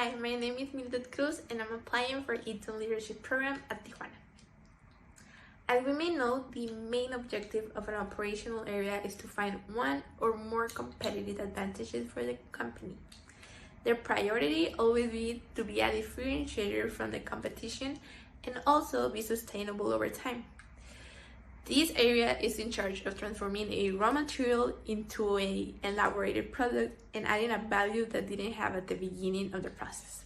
Hi, my name is Mildred Cruz and I'm applying for Eaton Leadership Program at Tijuana. As we may know, the main objective of an operational area is to find one or more competitive advantages for the company. Their priority always be to be a differentiator from the competition and also be sustainable over time. This area is in charge of transforming a raw material into an elaborated product and adding a value that didn't have at the beginning of the process.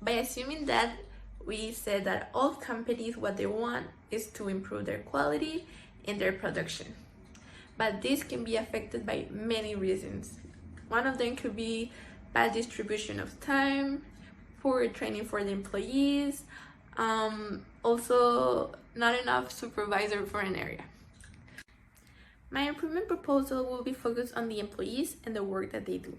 By assuming that, we said that all companies, what they want is to improve their quality and their production. But this can be affected by many reasons. One of them could be bad distribution of time, poor training for the employees, also not enough supervisor for an area. My improvement proposal will be focused on the employees and the work that they do.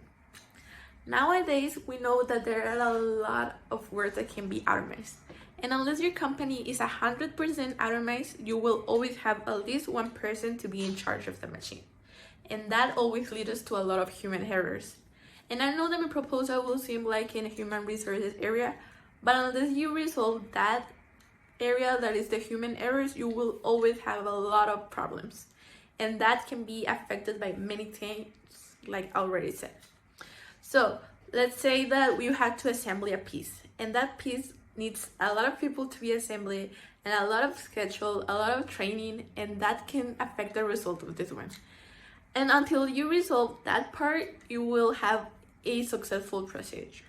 Nowadays, we know that there are a lot of work that can be automated. And unless your company is 100% automated, you will always have at least one person to be in charge of the machine. And that always leads us to a lot of human errors. And I know that my proposal will seem like in a human resources area, but unless you resolve that area that is the human errors, you will always have a lot of problems. And that can be affected by many things, like I already said. So let's say that we had to assemble a piece, and that piece needs a lot of people to be assembled and a lot of schedule, a lot of training, and that can affect the result of this one. And until you resolve that part, you will have a successful procedure.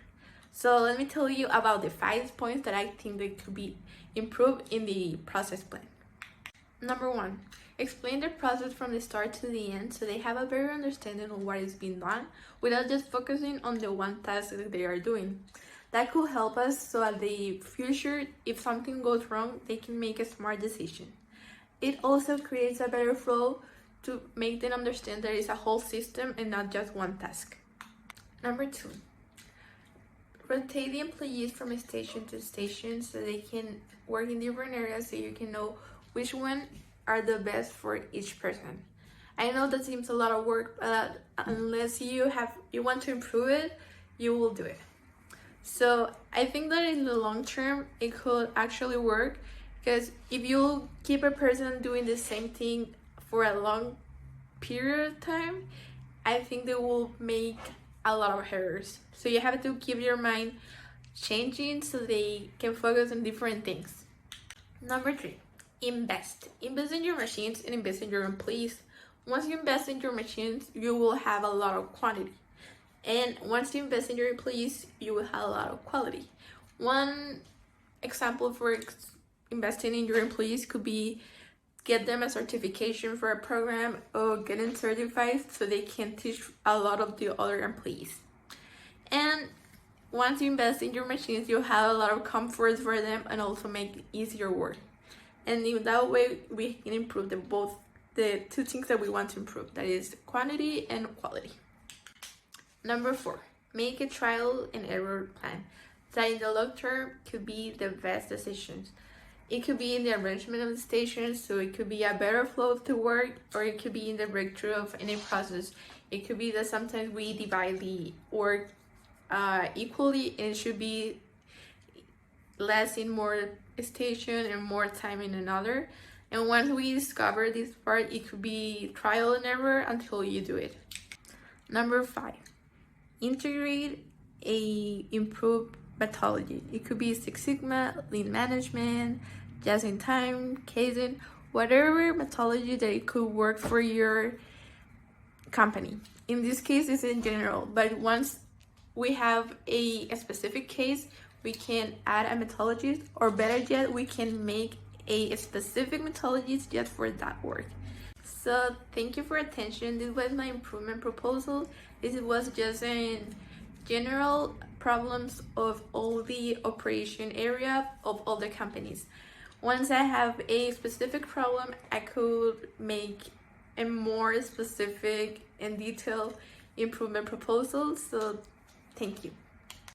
So let me tell you about the 5 points that I think that could be improved in the process plan. Number 1, explain the process from the start to the end so they have a better understanding of what is being done without just focusing on the one task that they are doing. That could help us so at the future, if something goes wrong, they can make a smart decision. It also creates a better flow to make them understand there is a whole system and not just one task. Number 2, rotate the employees from station to station so they can work in different areas so you can know which one are the best for each person. I know that seems a lot of work, but unless you want to improve it, you will do it. So I think that in the long term, it could actually work, because if you keep a person doing the same thing for a long period of time, I think they will make a lot of errors. So you have to keep your mind changing so they can focus on different things. Number 3, invest. Invest in your machines and invest in your employees. Once you invest in your machines, you will have a lot of quantity. And once you invest in your employees, you will have a lot of quality. One example for investing in your employees could be get them a certification for a program or getting certified so they can teach a lot of the other employees. And once you invest in your machines, you have a lot of comforts for them and also make easier work. And in that way, we can improve the 2 things that we want to improve, that is quantity and quality. Number 4, make a trial and error plan that in the long term could be the best decisions. It could be in the arrangement of the stations, so it could be a better flow of the work, or it could be in the breakthrough of any process. It could be that sometimes we divide the work equally, and it should be less in more station and more time in another. And once we discover this part, it could be trial and error until you do it. Number 5, integrate a improved methodology. It could be Six Sigma, lean management, just in time, Kaizen, whatever methodology that it could work for your company. In this case, it's in general, but once we have a specific case, we can add a methodology, or better yet, we can make a specific methodology just for that work. So thank you for attention. This was my improvement proposal. This was just in general problems of all the operation area of all the companies. Once I have a specific problem, I could make a more specific and detailed improvement proposal. So thank you.